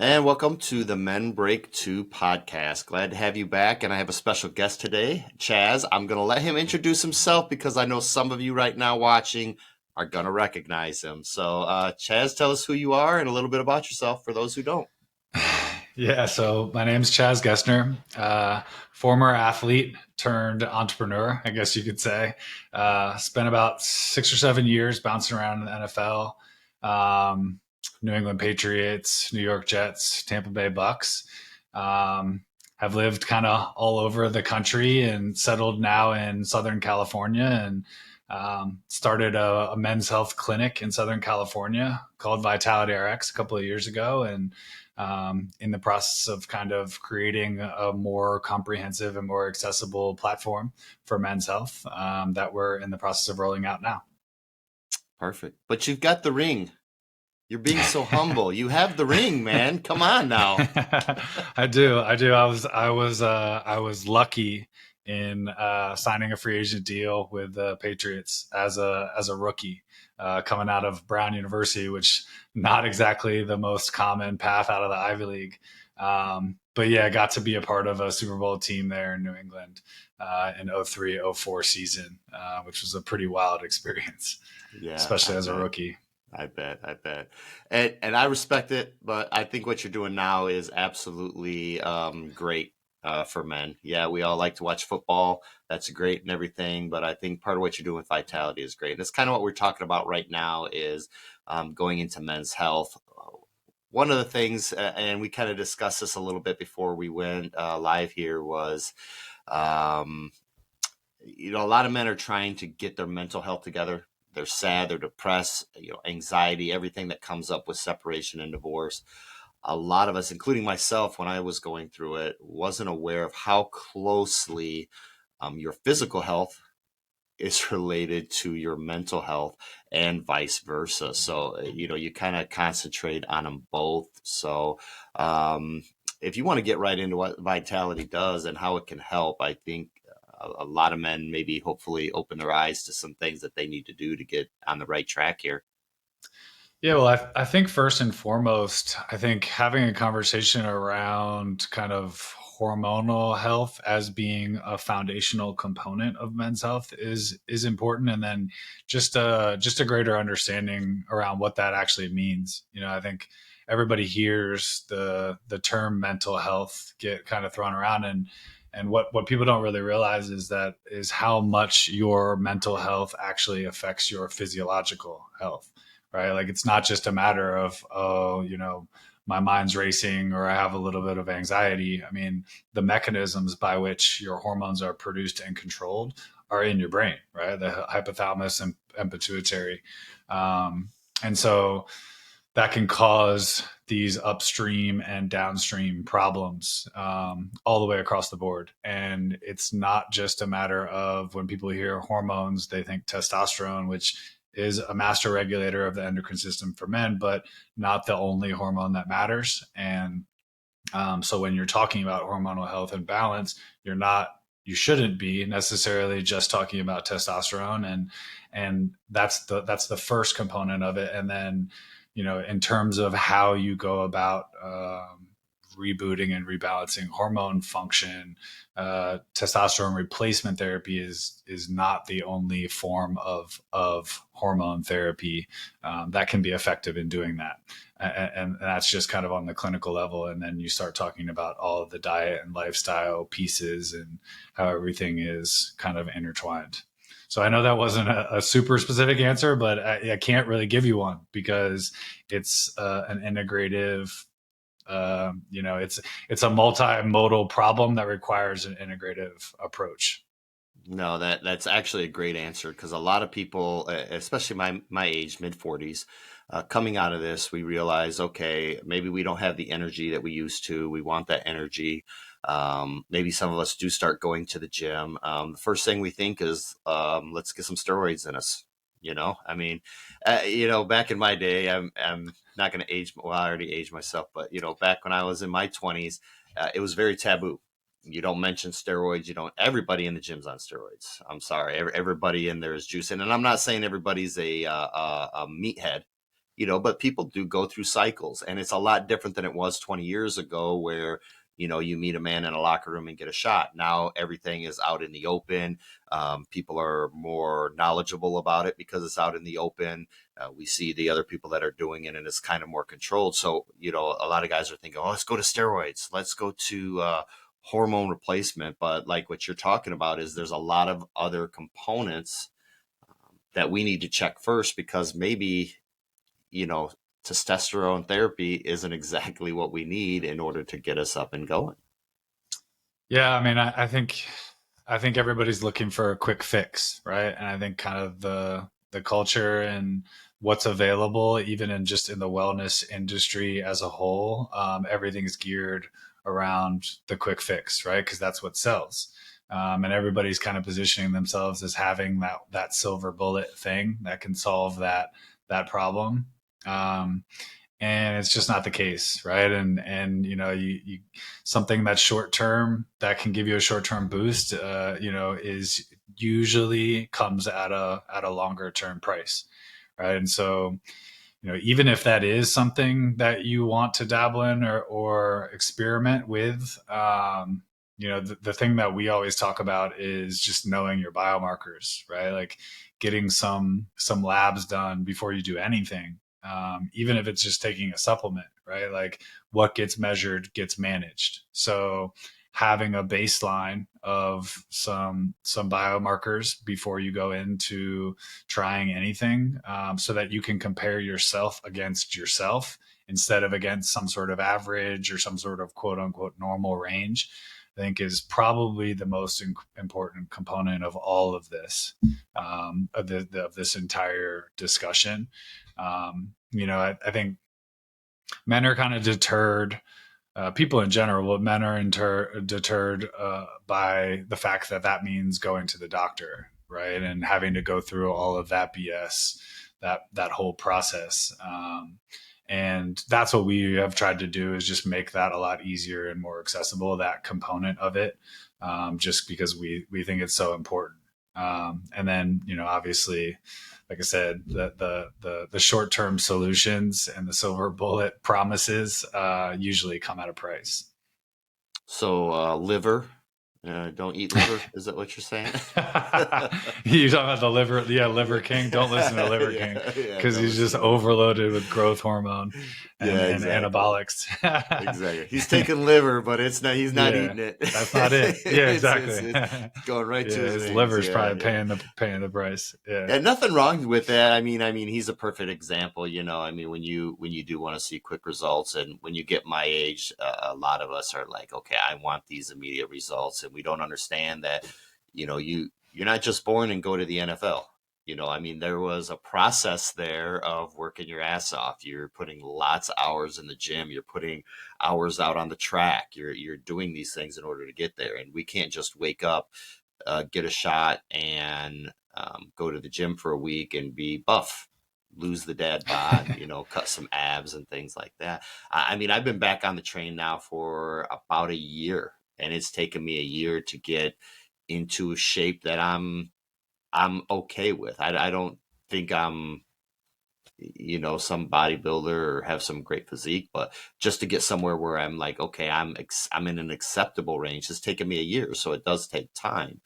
And welcome to the Men Break 2 podcast. Glad to have you back. And I have a special guest today, Chaz. I'm going to let him introduce himself because I know some of you right now watching are going to recognize him. So, Chaz, tell us who you are and a little bit about yourself for those who don't. Yeah, so my name's Chaz Gessner, former athlete turned entrepreneur, I guess you could say. Spent about 6 or 7 years bouncing around in the NFL, um, New England Patriots, New York Jets, Tampa Bay Bucks. Have lived kind of all over the country and settled now in Southern California and started a men's health clinic in Southern California called Vitality RX a couple of years ago. And in the process of kind of creating a more comprehensive and more accessible platform for men's health that we're in the process of rolling out now. Perfect. But you've got the ring. You're being so humble. You have the ring, man. Come on now. I do. I was lucky in signing a free agent deal with the Patriots as a rookie coming out of Brown University, which not exactly the most common path out of the Ivy League. But yeah, I got to be a part of a Super Bowl team there in New England in 03-04 season, which was a pretty wild experience, Yeah, especially as a rookie. I bet. And I respect it, but I think what you're doing now is absolutely great for men. Yeah, we all like to watch football. That's great and everything, but I think part of what you're doing with Vitality is great. And it's kind of what we're talking about right now is going into men's health. One of the things, and we kind of discussed this a little bit before we went live here, was um, a lot of men are trying to get their mental health together. They're sad, they're depressed, anxiety, everything that comes up with separation and divorce. A lot of us, including myself, when I was going through it, wasn't aware of how closely your physical health is related to your mental health and vice versa. So, you kind of concentrate on them both. So, if you want to get right into what Vitality does and how it can help, I think a lot of men maybe hopefully open their eyes to some things that they need to do to get on the right track here. Yeah, well, I think first and foremost, I think having a conversation around kind of hormonal health as being a foundational component of men's health is important, and then just a greater understanding around what that actually means. I think everybody hears the term mental health get kind of thrown around, and what people don't really realize is how much your mental health actually affects your physiological health, right? Like it's not just a matter of, oh, my mind's racing or I have a little bit of anxiety. I mean, the mechanisms by which your hormones are produced and controlled are in your brain, right? The hypothalamus and pituitary. And so that can cause these upstream and downstream problems all the way across the board. And it's not just a matter of when people hear hormones, they think testosterone, which is a master regulator of the endocrine system for men, but not the only hormone that matters. And so when you're talking about hormonal health and balance, you shouldn't be necessarily just talking about testosterone, and that's the first component of it. And then, in terms of how you go about rebooting and rebalancing hormone function, testosterone replacement therapy is not the only form of hormone therapy that can be effective in doing that. And that's just kind of on the clinical level. And then you start talking about all of the diet and lifestyle pieces and how everything is kind of intertwined. So I know that wasn't a super specific answer, but I can't really give you one because it's an integrative, it's a multimodal problem that requires an integrative approach. No, that's actually a great answer because a lot of people, especially my age, mid 40s, coming out of this, we realize, okay, maybe we don't have the energy that we used to. We want that energy. Maybe some of us do start going to the gym. The first thing we think is, let's get some steroids in us. I mean, back in my day, I'm not going to age. Well, I already aged myself, but back when I was in my 20s, it was very taboo. You don't mention steroids. You don't. Everybody in the gym's on steroids. I'm sorry. Everybody in there is juicing, and I'm not saying everybody's a meathead. but people do go through cycles, and it's a lot different than it was 20 years ago where, you meet a man in a locker room and get a shot. Now everything is out in the open. People are more knowledgeable about it because it's out in the open. We see the other people that are doing it, and it's kind of more controlled. So, a lot of guys are thinking, oh, let's go to steroids. Let's go to hormone replacement. But like what you're talking about is there's a lot of other components that we need to check first, because maybe, you know, testosterone therapy isn't exactly what we need in order to get us up and going. Yeah, I mean, I think everybody's looking for a quick fix, right? And I think kind of the culture and what's available, even in just in the wellness industry as a whole, everything's geared around the quick fix, right? Because that's what sells. And everybody's kind of positioning themselves as having that silver bullet thing that can solve that problem. Um, and it's just not the case, right? And you something that's short term that can give you a short term boost, is usually comes at a longer term price, right? And so, even if that is something that you want to dabble in or experiment with, the thing that we always talk about is just knowing your biomarkers, right? Like getting some labs done before you do anything, even if it's just taking a supplement, right? Like what gets measured gets managed. So having a baseline of some biomarkers before you go into trying anything, so that you can compare yourself against yourself instead of against some sort of average or some sort of quote unquote normal range, I think is probably the most important component of all of this, of this entire discussion. I think men are kind of deterred, people in general, but men are deterred by the fact that means going to the doctor, right, and having to go through all of that BS, that whole process. And that's what we have tried to do, is just make that a lot easier and more accessible, that component of it, just because we think it's so important. And then, obviously, like I said, the short term solutions and the silver bullet promises usually come at a price. So, liver, don't eat liver. Is that what you're saying? You talking about the liver? Yeah, Liver King. Don't listen to Liver King Yeah, because don't he's just listen to liver. overloaded with growth hormone Yeah, and exactly. anabolics. Exactly. He's taking liver, but it's not. He's not Yeah, eating it. that's not it. Yeah, It's exactly. it's going right Yeah, to his his veins. liver's Yeah, probably yeah. paying the price. Yeah. And nothing wrong with that. I mean, he's a perfect example. I mean, when you do want to see quick results, and when you get my age, a lot of us are like, okay, I want these immediate results, and we don't understand that. You're not just born and go to the NFL. I mean, there was a process there of working your ass off. You're putting lots of hours in the gym. You're putting hours out on the track. You're doing these things in order to get there, and we can't just wake up, get a shot, and go to the gym for a week and be buff, lose the dad bod, cut some abs and things like that. I mean, I've been back on the train now for about a year, and it's taken me a year to get into a shape that I'm okay with. I don't think I'm some bodybuilder or have some great physique, but just to get somewhere where I'm like, okay, I'm in an acceptable range. It's taken me a year, so it does take time.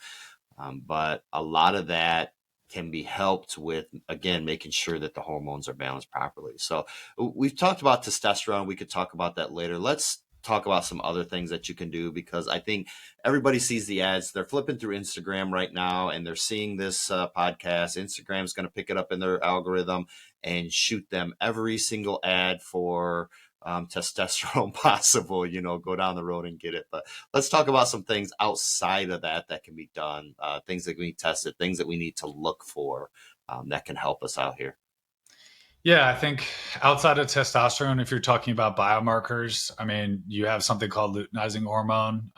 But a lot of that can be helped with, again, making sure that the hormones are balanced properly. So we've talked about testosterone. We could talk about that later. Let's talk about some other things that you can do, because I think everybody sees the ads. They're flipping through Instagram right now, and they're seeing this podcast. Instagram's going to pick it up in their algorithm and shoot them every single ad for testosterone possible. Go down the road and get it. But let's talk about some things outside of that can be done, things that we need tested, things that we need to look for, that can help us out here. Yeah, I think outside of testosterone, if you're talking about biomarkers, I mean, you have something called luteinizing hormone.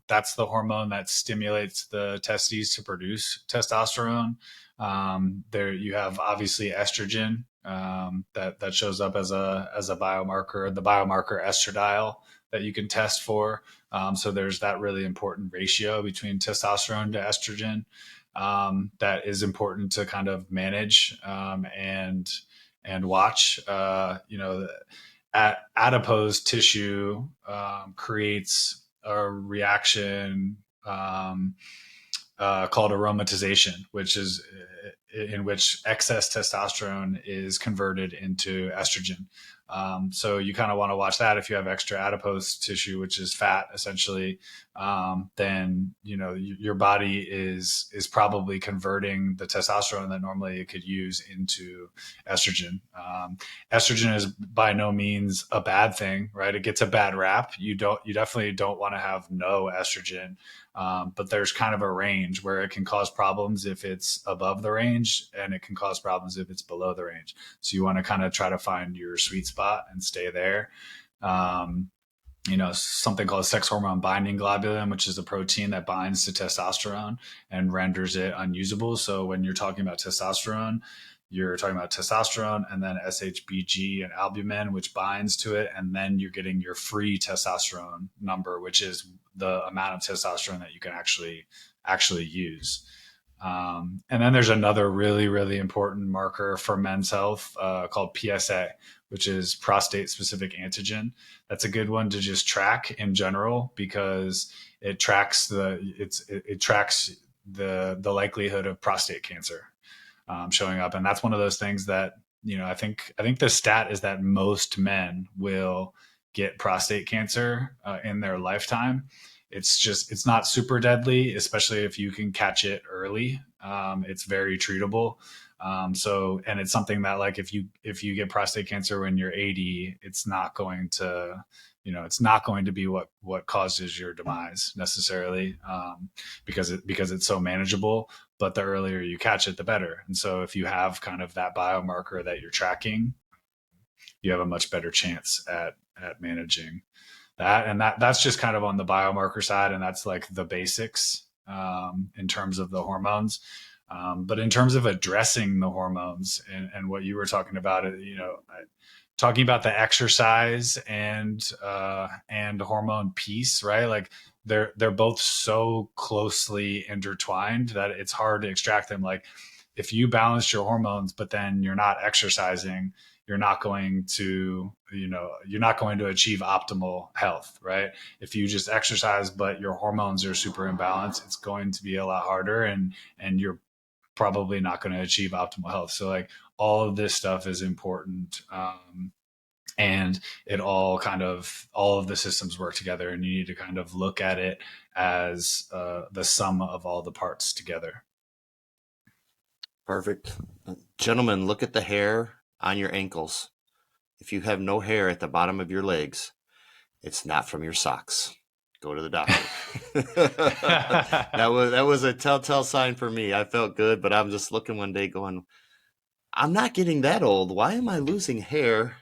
That's the hormone that stimulates the testes to produce testosterone. There, you have obviously estrogen, that shows up as a biomarker, the biomarker estradiol that you can test for. So there's that really important ratio between testosterone to estrogen, that is important to kind of manage, and watch. Adipose tissue creates a reaction called aromatization, which is in which excess testosterone is converted into estrogen. So you kind of want to watch that. If you have extra adipose tissue, which is fat essentially, then your body is probably converting the testosterone that normally it could use into estrogen. Estrogen is by no means a bad thing, right? It gets a bad rap. You definitely don't want to have no estrogen. But there's kind of a range where it can cause problems if it's above the range, and it can cause problems if it's below the range. So you want to kind of try to find your sweet spot and stay there. Um, Something called sex hormone binding globulin, which is a protein that binds to testosterone and renders it unusable. So when you're talking about testosterone, you're talking about testosterone and then SHBG and albumin, which binds to it. And then you're getting your free testosterone number, which is the amount of testosterone that you can actually use. And then there's another really, really important marker for men's health called PSA, which is prostate specific antigen. That's a good one to just track in general because it tracks it tracks the likelihood of prostate cancer showing up, and that's one of those things that I think the stat is that most men will get prostate cancer in their lifetime. It's not super deadly, especially if you can catch it early. It's very treatable. And it's something that like if you get prostate cancer when you're 80, it's not going to be what causes your demise necessarily, because it's so manageable. But the earlier you catch it, the better. And so if you have kind of that biomarker that you're tracking, you have a much better chance at managing that. And that's just kind of on the biomarker side, and that's like the basics in terms of the hormones. But in terms of addressing the hormones and what you were talking about, talking about the exercise and hormone piece, right? Like they're both so closely intertwined that it's hard to extract them. Like if you balance your hormones, but then you're not exercising, you're not going to achieve optimal health, right? If you just exercise but your hormones are super imbalanced, it's going to be a lot harder, and you're probably not going to achieve optimal health. So like all of this stuff is important. And all of the systems work together, and you need to kind of look at it as the sum of all the parts together. Perfect. Gentlemen, look at the hair on your ankles. If you have no hair at the bottom of your legs, it's not from your socks. Go to the doctor. That was a telltale sign for me. I felt good, but I'm just looking one day going, I'm not getting that old. Why am I losing hair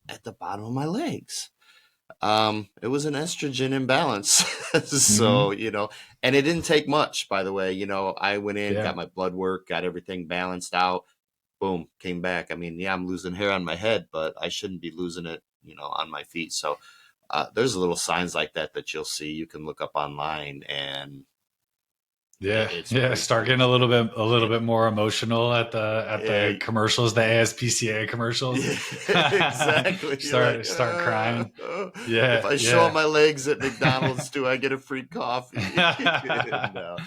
at the bottom of my legs? It was an estrogen imbalance. So, Mm-hmm. and it didn't take much, by the way. I went in, got Yeah. my blood work, got everything balanced out. Boom, came back. I mean, yeah, I'm losing hair on my head, but I shouldn't be losing it, on my feet. So, there's little signs like that you'll see. You can look up online, and Yeah, it's yeah. pretty Start cool. getting a little Yeah, bit more emotional at yeah, the commercials, the ASPCA commercials. yeah, exactly. You're like, Start crying. if Yeah, I show yeah, my legs at McDonald's, do I get a free coffee? No,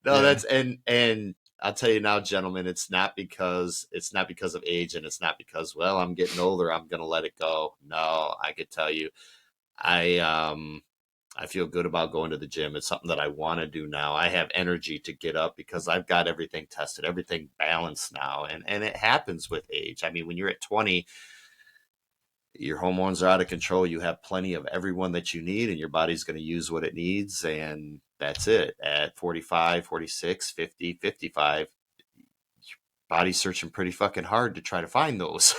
no, yeah, and I'll tell you now, gentlemen, it's not because of age, and it's not because, well, I'm getting older, I'm gonna let it go. No, I could tell you, I I feel good about going to the gym. It's something that I want to do now. I have energy to get up because I've got everything tested, everything balanced now. And it happens with age. I mean, when you're at 20, your hormones are out of control. You have plenty of everyone that you need, and your body's going to use what it needs. And that's it. At 45, 46, 50, 55, your body's searching pretty fucking hard to try to find those,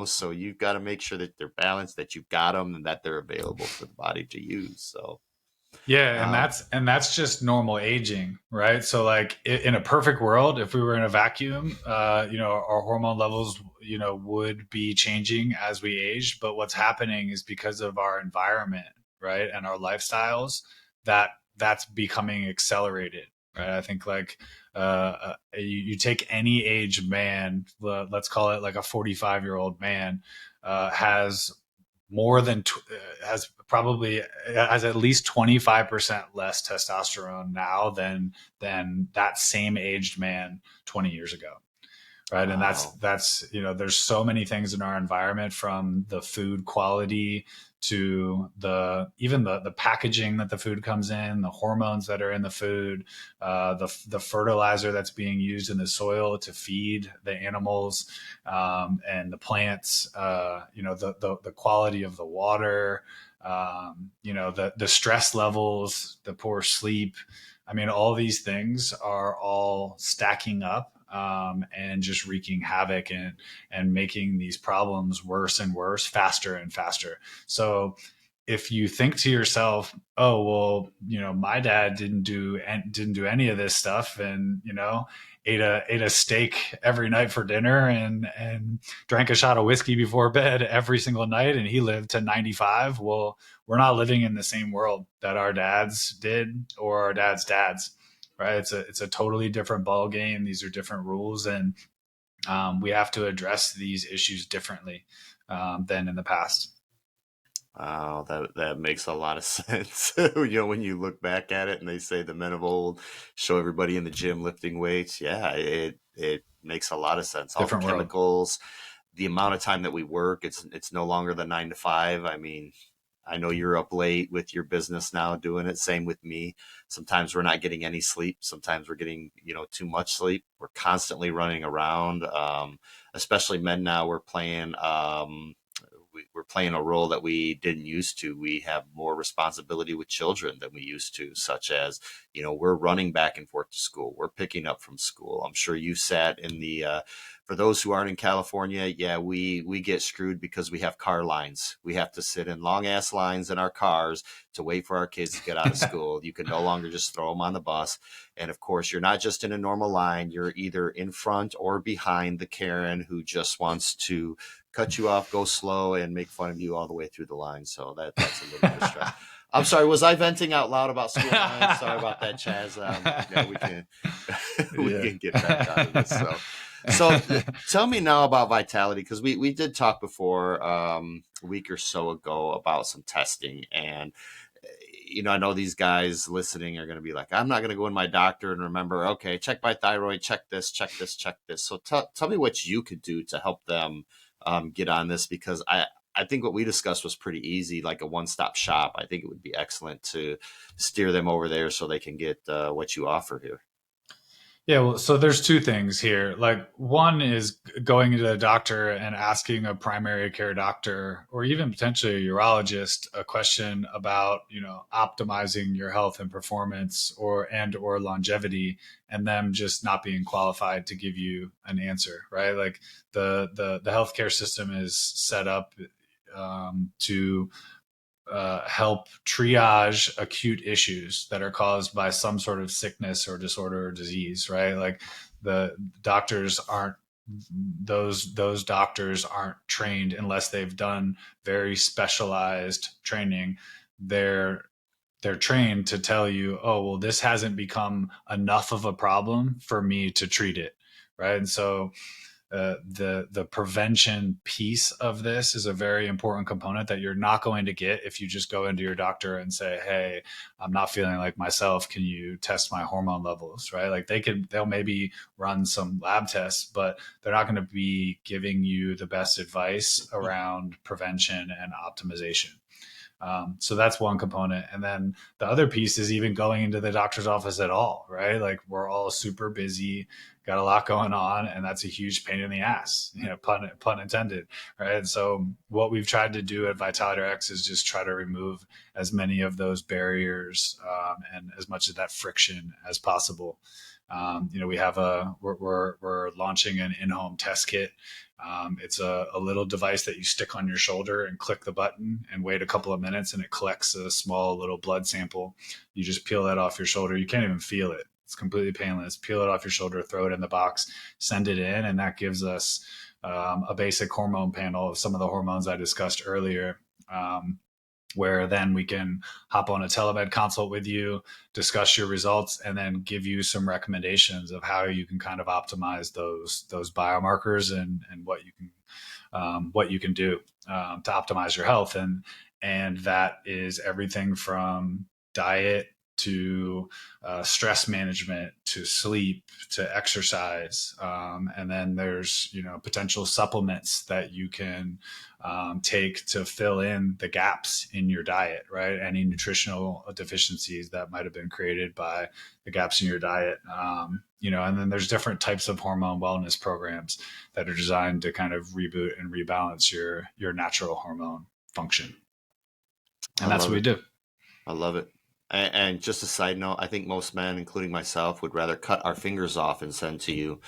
So you've got to make sure that they're balanced, that you've got them, and that they're available for the body to use. So, yeah. And um, that's just normal aging, right? So like in a perfect world, if we were in a vacuum, our hormone levels, would be changing as we age. But what's happening is because of our environment, right, and our lifestyles, that's becoming accelerated. right? I think like you take any age man, let's call it like a 45-year-old man, has more than has probably has at least 25% less testosterone now than that same aged man 20 years ago, right? And Wow. that's there's so many things in our environment, from the food quality to the packaging that the food comes in, the hormones that are in the food, the fertilizer that's being used in the soil to feed the animals, and the plants, the quality of the water, the stress levels, the poor sleep. I mean, all these things are all stacking up, and just wreaking havoc and making these problems worse and worse, faster and faster. So if you think to yourself, oh well, my dad didn't do any of this stuff, and ate a steak every night for dinner, and drank a shot of whiskey before bed every single night, and he lived to 95. Well, we're not living in the same world that our dads did, or our dads, right? It's a totally different ball game. These are different rules, and we have to address these issues differently than in the past. Wow, that makes a lot of sense. When you look back at it and they say the men of old show everybody in the gym lifting weights, yeah, it makes a lot of sense. All the Different world. chemicals, the amount of time that we work, it's no longer the 9 to 5. I mean, I know you're up late with your business now doing it. Same with me. Sometimes we're not getting any sleep. Sometimes we're getting, too much sleep. We're constantly running around. Especially men now, we're playing a role that we didn't used to. We have more responsibility with children than we used to, such as, we're running back and forth to school. We're picking up from school. I'm sure you sat in for those who aren't in California, yeah, we get screwed because we have car lines. We have to sit in long ass lines in our cars to wait for our kids to get out of school. You can no longer just throw them on the bus. And of course, you're not just in a normal line. You're either in front or behind the Karen who just wants to cut you off, go slow, and make fun of you all the way through the line. So that's a little bit of stress. I'm sorry. Was I venting out loud about school lines? Sorry about that, Chaz. Yeah, we can we Yeah. can get back out of this. So tell me now about vitality, because we did talk before, a week or so ago, about some testing. And I know these guys listening are going to be like, I'm not going to go in my doctor and remember, okay, check my thyroid, check this, check this, check this. So tell me what you could do to help them get on this, because I think what we discussed was pretty easy, like a one-stop shop. I think it would be excellent to steer them over there so they can get what you offer here. Yeah, well, so there's two things here. Like, one is going to the doctor and asking a primary care doctor, or even potentially a urologist, a question about, optimizing your health and performance, or longevity, and them just not being qualified to give you an answer, right? Like, the healthcare system is set up to help triage acute issues that are caused by some sort of sickness or disorder or disease, right? Like, the doctors aren't those doctors aren't trained unless they've done very specialized training. They're trained to tell you, oh well, this hasn't become enough of a problem for me to treat it, right? And so the prevention piece of this is a very important component that you're not going to get if you just go into your doctor and say, hey, I'm not feeling like myself, can you test my hormone levels, right? Like, they'll maybe run some lab tests, but they're not going to be giving you the best advice around prevention and optimization. So that's one component. And then the other piece is even going into the doctor's office at all, right? Like, we're all super busy, got a lot going on, and that's a huge pain in the ass, pun intended, right? And so what we've tried to do at Vitality X is just try to remove as many of those barriers, and as much of that friction as possible. We have we're launching an in-home test kit. It's a little device that you stick on your shoulder and click the button and wait a couple of minutes, and it collects a small little blood sample. You just peel that off your shoulder. You can't even feel it. It's completely painless. Peel it off your shoulder, throw it in the box, send it in, and that gives us a basic hormone panel of some of the hormones I discussed earlier. where then we can hop on a telemed consult with you, discuss your results, and then give you some recommendations of how you can kind of optimize those biomarkers and what you can do to optimize your health. And that is everything from diet to stress management to sleep to exercise, and then there's potential supplements that you can take to fill in the gaps in your diet, right? Any nutritional deficiencies that might have been created by the gaps in your diet. And then there's different types of hormone wellness programs that are designed to kind of reboot and rebalance your natural hormone function. I And that's love what we it. do. I love it. And just a side note, I think most men, including myself, would rather cut our fingers off and send to you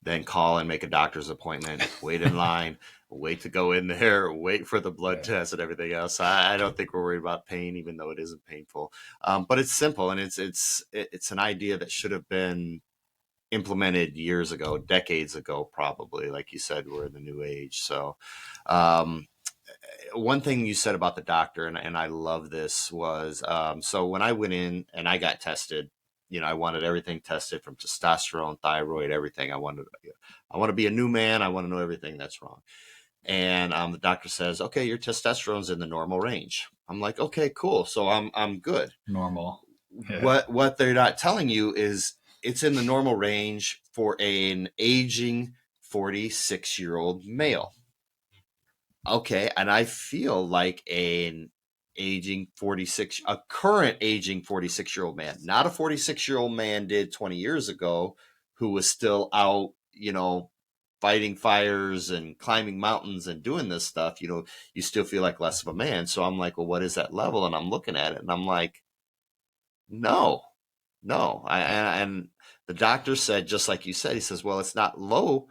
than call and make a doctor's appointment, wait in line, wait to go in there, wait for the blood Yeah. test and everything else. I don't think we're worried about pain, even though it isn't painful. But it's simple, and it's an idea that should have been implemented years ago, decades ago, probably. Like you said, we're in the new age. So, um, one thing you said about the doctor, and I love this, was so when I went in and I got tested, I wanted everything tested from testosterone, thyroid, everything. I want to be a new man. I want to know everything that's wrong. And the doctor says, okay, your testosterone's in the normal range. I'm like, okay, cool. So I'm good. Normal. Yeah. What they're not telling you is it's in the normal range for an aging 46-year-old male. Okay, and I feel like a current aging 46-year-old man, not a 46-year-old man did 20 years ago, who was still out, fighting fires and climbing mountains and doing this stuff. You still feel like less of a man. So I'm like, well, what is that level? And I'm looking at it and I'm like, no, no. And the doctor said, just like you said, he says, well, it's not low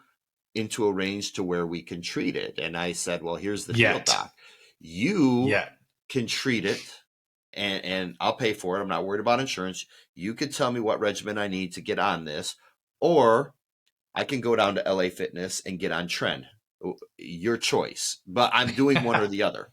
into a range to where we can treat it. And I said, well, here's the deal, Yet. doc. You Yet. can treat it and I'll pay for it. I'm not worried about insurance. You can tell me what regimen I need to get on this, or I can go down to LA Fitness and get on Trend. Your choice. But I'm doing one or the other.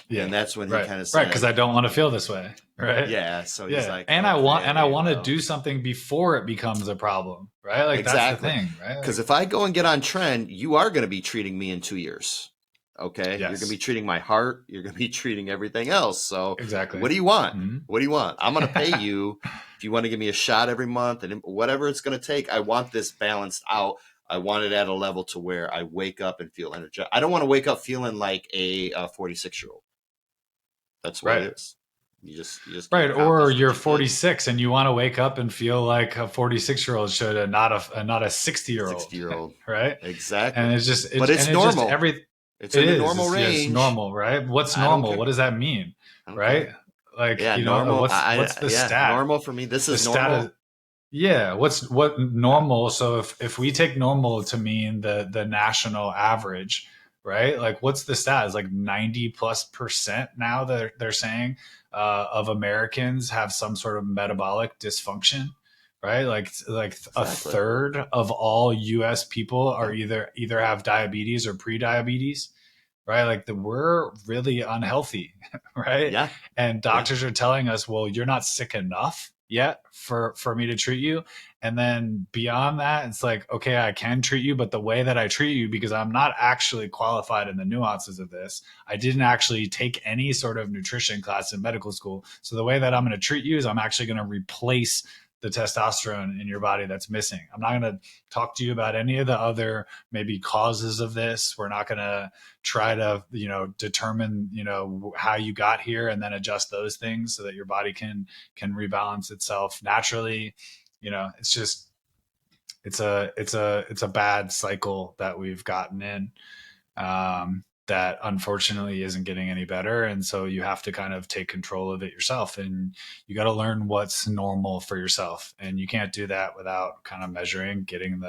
Yeah. And that's when he Right. kind of Right. Because said, I don't want to feel this way. Right. yeah. So he's Yeah. like, And I okay, want to well, do something before it becomes a problem. Right. Like that's the exactly. thing. Right. Because Like, if I go and get on Trend, you are going to be treating me in 2 years. Okay. You're going to be yes. treating my heart. You're going to be treating everything else. So Exactly. what do you want? Mm-hmm. What do you want? I'm going to pay you if you want to give me a shot every month and whatever it's going to take. I want this balanced out. I want it at a level to where I wake up and feel energetic. I don't want to wake up feeling like a 46-year-old. That's what Right. it is. You just can't Right. Or accomplish what you're you did. 46 and you want to wake up and feel like a 46-year-old should, and not a 60-year-old. 60-year-old. Right. And Exactly. it's just, But it's it's just normal. every, It's it in the is, normal it's range. normal, right? What's I don't normal? What care. does that mean? I don't Right. care. Like, Yeah, normal. what's the Yeah, stat? normal for me. This The is stat. normal. Yeah, what normal? So if we take normal to mean the national average, right? Like what's the stat? It's like 90+% now that they're saying of Americans have some sort of metabolic dysfunction, right? Like a Exactly. third of all US people are Yeah. either have diabetes or pre-diabetes, right? Like we're really unhealthy, right? Yeah. And Yeah. doctors are telling us, well, you're not sick enough yet for me to treat you. And then beyond that, it's like, okay, I can treat you, but the way that I treat you, because I'm not actually qualified in the nuances of this, I didn't actually take any sort of nutrition class in medical school. So the way that I'm going to treat you is I'm actually going to replace the testosterone in your body that's missing. I'm not going to talk to you about any of the other maybe causes of this. We're not going to try to determine how you got here and then adjust those things so that your body can rebalance itself naturally. It's just it's a bad cycle that we've gotten in, that unfortunately isn't getting any better. And so you have to kind of take control of it yourself, and you got to learn what's normal for yourself. And you can't do that without kind of measuring, getting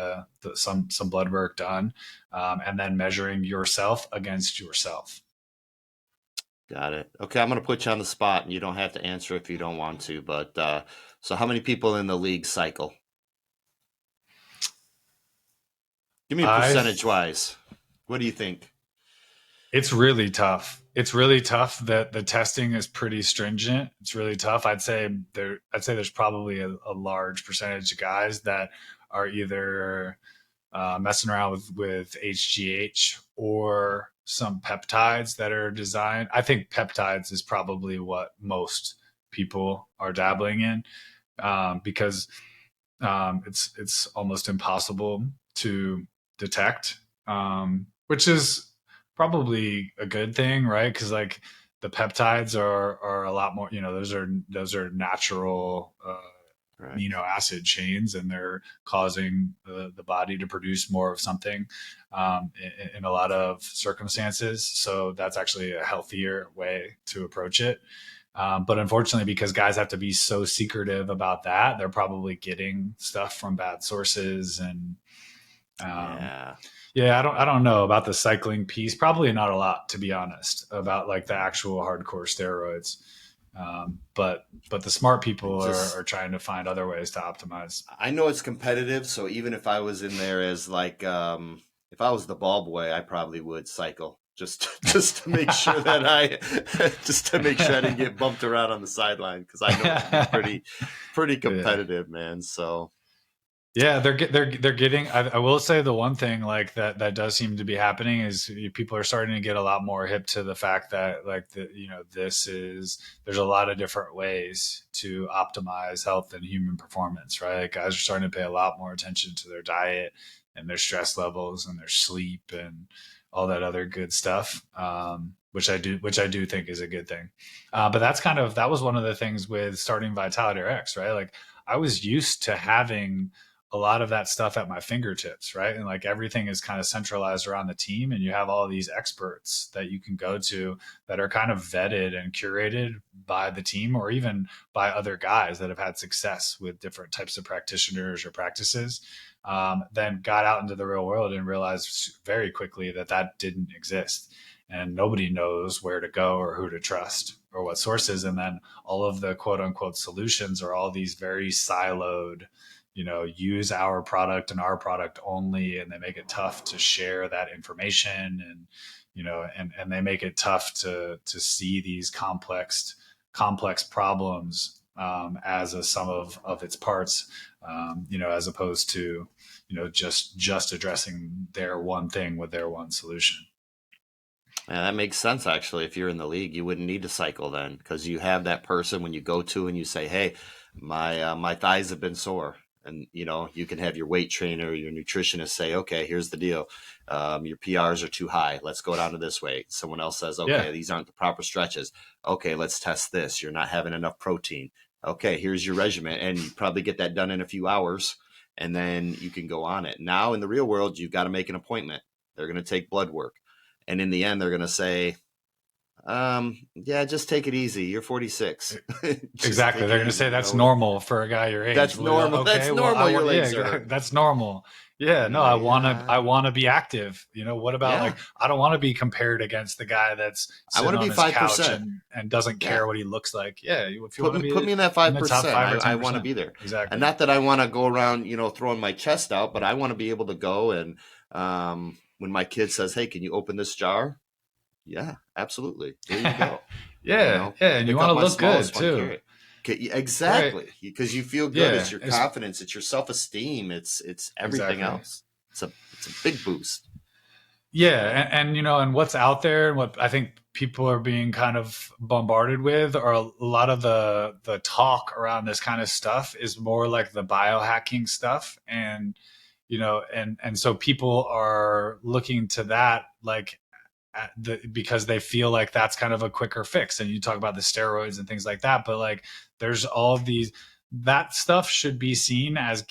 some blood work done, and then measuring yourself against yourself. Got it. Okay, I'm going to put you on the spot, and you don't have to answer if you don't want to. But so, how many people in the league cycle? Give me a I percentage wise. What do you think? It's really tough. It's really tough that the testing is pretty stringent. It's really tough. I'd say there's probably a large percentage of guys that are either messing around with HGH or some peptides that are designed. I think peptides is probably what most people are dabbling in, because it's almost impossible to detect, which is probably a good thing, right? Because like the peptides are a lot more, those are natural Right. amino acid chains, and they're causing the body to produce more of something, in a lot of circumstances. So that's actually a healthier way to approach it. But unfortunately, because guys have to be so secretive about that, they're probably getting stuff from bad sources. And um, Yeah. yeah, I don't know about the cycling piece. Probably not a lot, to be honest, about like the actual hardcore steroids. But the smart people are Just trying to find other ways to optimize. I know it's competitive, so even if I was in there as like if I was the ball boy, I probably would cycle just just to make sure that I just to make sure I didn't get bumped around on the sideline because I know it can be pretty Yeah. competitive, man. So Yeah, they're getting. I will say the one thing like that does seem to be happening is people are starting to get a lot more hip to the fact that like there's a lot of different ways to optimize health and human performance, right? Like guys are starting to pay a lot more attention to their diet and their stress levels and their sleep and all that other good stuff, which I do think is a good thing. But that was one of the things with starting Vitality RX, right? Like I was used to having a lot of that stuff at my fingertips, right? And like everything is kind of centralized around the team, and you have all these experts that you can go to that are kind of vetted and curated by the team or even by other guys that have had success with different types of practitioners or practices. Then got out into the real world and realized very quickly that that didn't exist. And nobody knows where to go or who to trust or what sources. And then all of the quote unquote solutions are all these very siloed, use our product and our product only, and they make it tough to share that information. And and they make it tough to see these complex problems, as a sum of its parts, as opposed to just addressing their one thing with their one solution. yeah, that makes sense actually. If you're in the league, you wouldn't need to cycle then because you have that person when you go to and you say, "Hey, my thighs have been sore." And you can have your weight trainer or your nutritionist say, okay, here's the deal. Your PRs are too high. Let's go down to this weight. Someone else says, Yeah. okay, these aren't the proper stretches. Okay, let's test this. You're not having enough protein. Okay, here's your regimen. And you probably get that done in a few hours. And then you can go on it. Now in the real world, you've got to make an appointment. They're going to take blood work. And in the end, they're going to say, yeah, just take it easy. You're 46. Just Exactly. take They're it going to easy. say that's normal for a guy your age. That's Well, normal. That's okay. Well, normal. Your legs are yeah, hurting. that's normal. Yeah. And No, you're I like, want to, yeah, I want to be active. What about yeah. like, I don't want to be compared against the guy that's I want sitting to on be his couch 5%. and doesn't Yeah. care what he looks like. Yeah. If you Put want to me be put me in that in the top 5%. five or I want to 10%. be there. And Exactly. not that I want to go around, throwing my chest out, but I want to be able to go and when my kid says, hey, can you open this jar? Yeah, absolutely. Here you go. Yeah. Yeah. And you Pick want up to my look good smallest one, too. carry it. Okay, Right. exactly. Because you feel good. It's Yeah. your confidence. It's your self-esteem. It's everything Exactly. else. It's a big boost. Yeah, So and what's out there and what I think people are being kind of bombarded with, or a lot of the talk around this kind of stuff is more like the biohacking stuff. And and so people are looking to that, like because they feel like that's kind of a quicker fix. And you talk about the steroids and things like that, but like there's all of these, that stuff should be seen as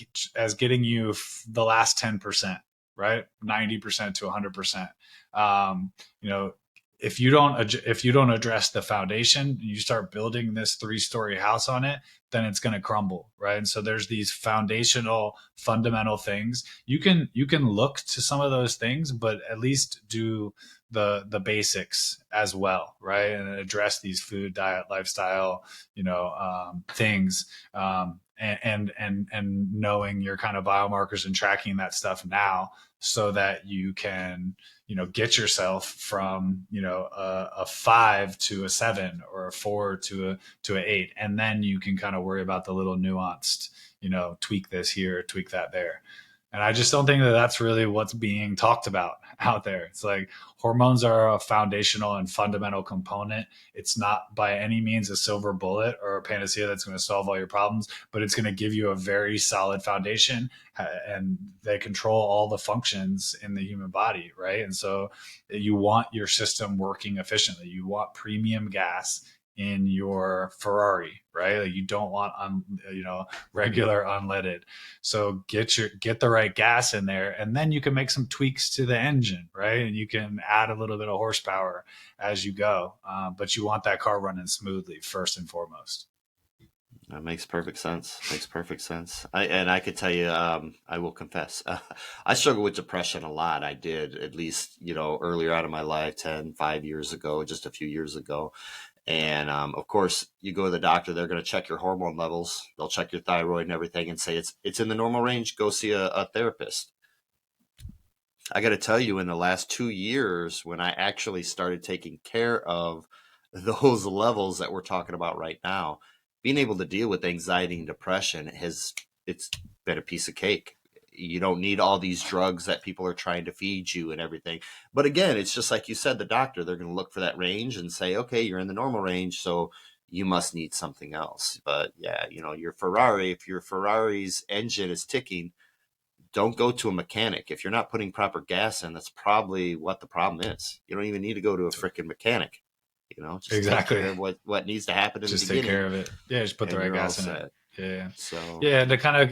getting you the last 10%, right? 90% to 100%. um you know if you don't address the foundation and you start building this three-story house on it, then it's going to crumble, right? And so there's these foundational fundamental things. You can look to some of those things, but at least do the basics as well, right? And address these food, diet, lifestyle, things. and knowing your kind of biomarkers and tracking that stuff now, so that you can, get yourself from, a 5 to a 7, or a 4 to a 8, and then you can kind of worry about the little nuanced, tweak this here, tweak that there. And I just don't think that that's really what's being talked about out there. It's like hormones are a foundational and fundamental component. It's not by any means a silver bullet or a panacea that's going to solve all your problems, but it's going to give you a very solid foundation, and they control all the functions in the human body, right? And so you want your system working efficiently. You want premium gas in your Ferrari, right? Like you don't want regular unleaded. So get the right gas in there, and then you can make some tweaks to the engine, right? And you can add a little bit of horsepower as you go. But you want that car running smoothly first and foremost. That makes perfect sense. Makes perfect sense. I could tell you, I will confess, I struggle with depression a lot. I did, at least, earlier out of my life, 5 years ago, just a few years ago. And of course, you go to the doctor, they're going to check your hormone levels. They'll check your thyroid and everything and say it's in the normal range. Go see a therapist. I got to tell you, in the last 2 years, when I actually started taking care of those levels that we're talking about right now, being able to deal with anxiety and depression it's been a piece of cake. You don't need all these drugs that people are trying to feed you and everything. But again, it's just like you said, the doctor, they're going to look for that range and say, okay, you're in the normal range, so you must need something else. But yeah, your Ferrari, if your Ferrari's engine is ticking, don't go to a mechanic. If you're not putting proper gas in, that's probably what the problem is. You don't even need to go to a freaking mechanic. Just take Exactly. care of what needs to happen in the Just take care beginning, of it. Yeah, just put the and right you're all gas in it. set. Yeah. So, Yeah,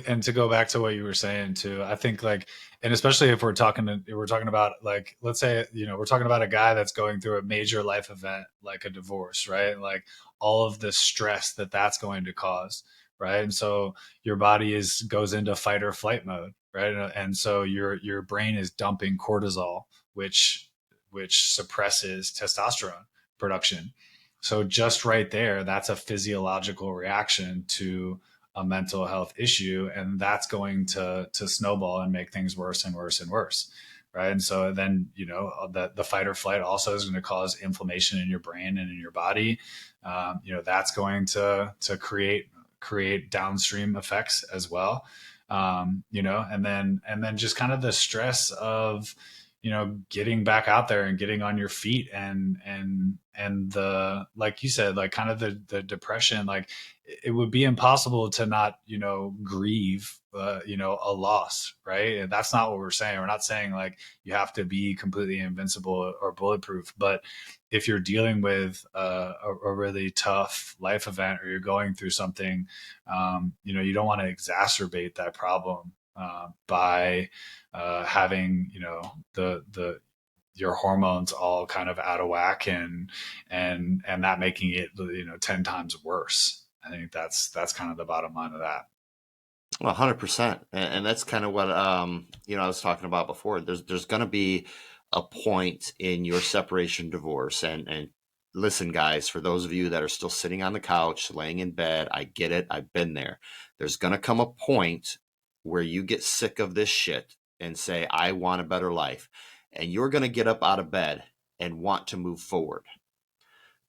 and to go back to what you were saying too, I think like, and especially if we're talking about, like, let's say, we're talking about a guy that's going through a major life event like a divorce, right? Like all of the stress that that's going to cause, right? And so your body goes into fight or flight mode, right? And so your brain is dumping cortisol, which suppresses testosterone production. So just right there, that's a physiological reaction to a mental health issue, and that's going to snowball and make things worse and worse and worse, right? And so then the fight or flight also is going to cause inflammation in your brain and in your body. That's going to create downstream effects as well. And then just kind of the stress of getting back out there and getting on your feet, and the, like you said, like kind of the depression. Like it would be impossible to not grieve a loss, right? And that's not what we're saying. We're not saying like you have to be completely invincible or bulletproof, but if you're dealing with a really tough life event, or you're going through something, you don't want to exacerbate that problem by having the your hormones all kind of out of whack, and that making it 10 times worse. I think that's kind of the bottom line of that. well, 100%, and that's kind of what I was talking about before. There's going to be a point in your separation, divorce, and listen, guys, for those of you that are still sitting on the couch, laying in bed, I get it. I've been there. There's going to come a point where you get sick of this shit and say, I want a better life. And you're going to get up out of bed and want to move forward.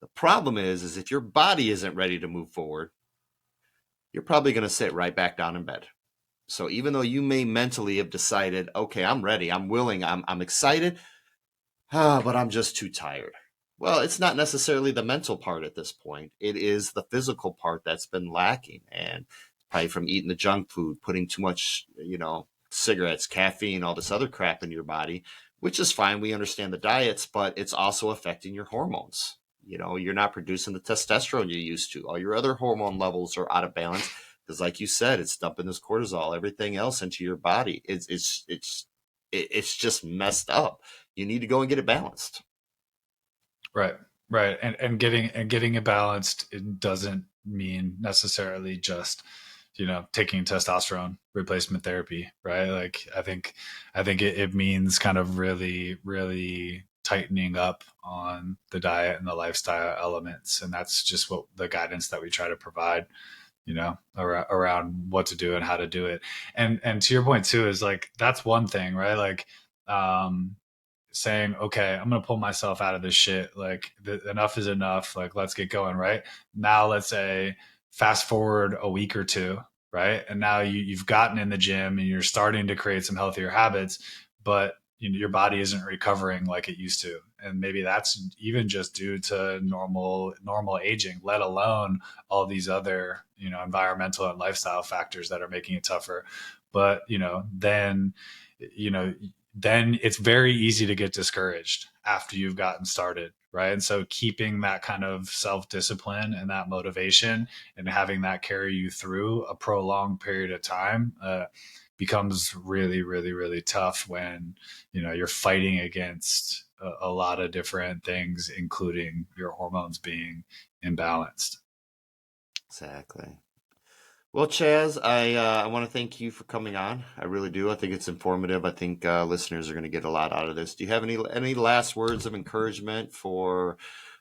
The problem is if your body isn't ready to move forward, you're probably going to sit right back down in bed. So even though you may mentally have decided, okay, I'm ready, I'm willing, I'm excited, but I'm just too tired. Well, it's not necessarily the mental part at this point. It is the physical part that's been lacking. And probably from eating the junk food, putting too much, cigarettes, caffeine, all this other crap in your body, which is fine. We understand the diets, but it's also affecting your hormones. You're not producing the testosterone you used to. All your other hormone levels are out of balance because, like you said, it's dumping this cortisol, everything else into your body. It's just messed up. You need to go and get it balanced. Right. Right. And getting it balanced, it doesn't mean necessarily just taking testosterone replacement therapy, right? Like I think it means kind of really, really tightening up on the diet and the lifestyle elements. And that's just what the guidance that we try to provide, around what to do and how to do it. And to your point too, is like, that's one thing, right? Like, um, saying, okay, I'm going to pull myself out of this shit. Like, enough is enough. Like, let's get going. Right now, let's say fast forward a week or two. Right. And now you've gotten in the gym and you're starting to create some healthier habits, but your body isn't recovering like it used to. And maybe that's even just due to normal aging, let alone all these other, environmental and lifestyle factors that are making it tougher. But, you know, then it's very easy to get discouraged after you've gotten started, right? And so keeping that kind of self-discipline and that motivation and having that carry you through a prolonged period of time becomes really, really, really tough when you're fighting against a lot of different things, including your hormones being imbalanced. Exactly. Well, Chaz, I want to thank you for coming on. I really do. I think it's informative. I think listeners are going to get a lot out of this. Do you have any last words of encouragement for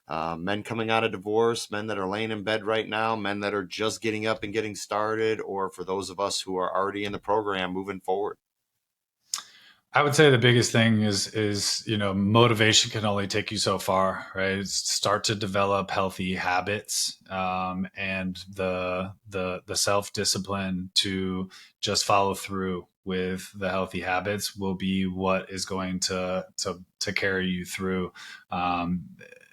men coming out of divorce, men that are laying in bed right now, men that are just getting up and getting started, or for those of us who are already in the program moving forward? I would say the biggest thing is motivation can only take you so far, right? Start to develop healthy habits, and the self discipline to just follow through with the healthy habits will be what is going to carry you through.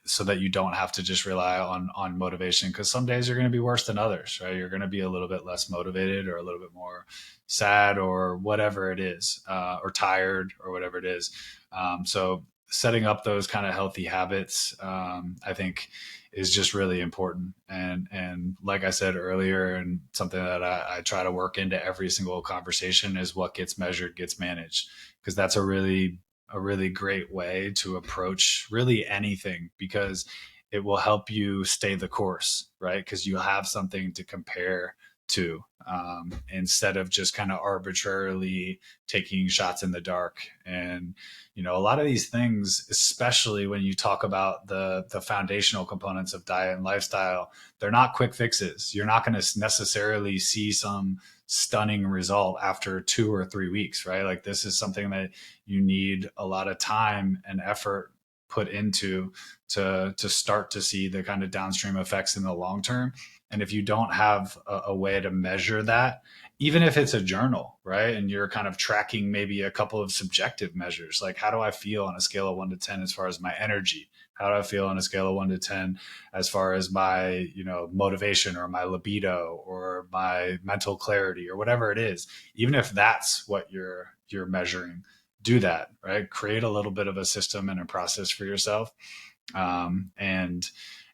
So that you don't have to just rely on motivation, because some days are going to be worse than others, right? You're going to be a little bit less motivated or a little bit more sad or whatever it is, or tired or whatever it is. So setting up those kind of healthy habits, I think, is just really important. And like I said earlier, and something that I try to work into every single conversation, is what gets measured gets managed, because that's a really great way to approach really anything, because it will help you stay the course, right? Because you have something to compare to, instead of just kind of arbitrarily taking shots in the dark. And a lot of these things, especially when you talk about the foundational components of diet and lifestyle, they're not quick fixes. You're not going to necessarily see some stunning result after 2 or 3 weeks, right? Like, this is something that you need a lot of time and effort put into to start to see the kind of downstream effects in the long term. And if you don't have a way to measure that, even if it's a journal, right, and you're kind of tracking maybe a couple of subjective measures, like, how do I feel on a scale of 1 to 10 as far as my energy? How do I feel on a scale of 1 to 10 as far as my, motivation or my libido or my mental clarity or whatever it is? Even if that's what you're measuring, do that, right? Create a little bit of a system and a process for yourself, and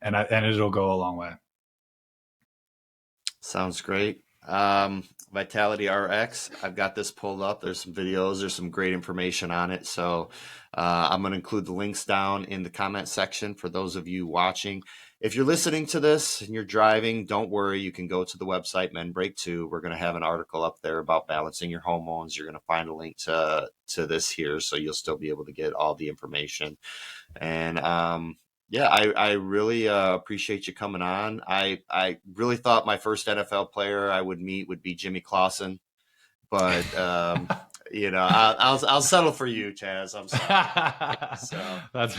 it'll go a long way. Sounds great. Vitality RX. I've got this pulled up. There's some videos. There's some great information on it. So I'm going to include the links down in the comment section for those of you watching. If you're listening to this and you're driving, don't worry. You can go to the website Men Break 2. We're going to have an article up there about balancing your hormones. You're going to find a link to this here, so you'll still be able to get all the information. And yeah, I really appreciate you coming on. I really thought my first NFL player I would meet would be Jimmy Clausen, but I'll settle for you, Chaz. I'm sorry. So That's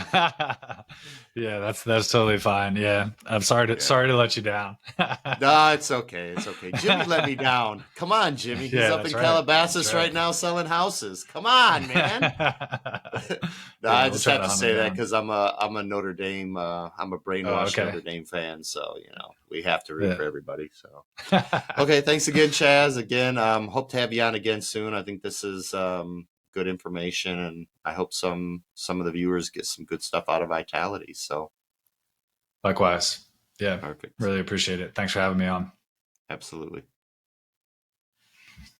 yeah, that's totally fine. Yeah, I'm sorry to yeah. sorry to let you down. No, it's okay. It's okay. Jimmy let me down. Come on, Jimmy. He's Yeah, up that's in right. That's Calabasas right. right now selling houses. Come on, man. No, I Yeah, we'll just try have to to hunt them say that down. because I'm a Notre Dame I'm a Oh, brainwashed okay. Notre Dame fan, so we have to root Yeah. for everybody. So okay, thanks again, Chaz. Again, hope to have you on again soon. I think this is good information, and I hope some of the viewers get some good stuff out of Vitality. So Likewise. Yeah, perfect, really appreciate it. Thanks for having me on. absolutely.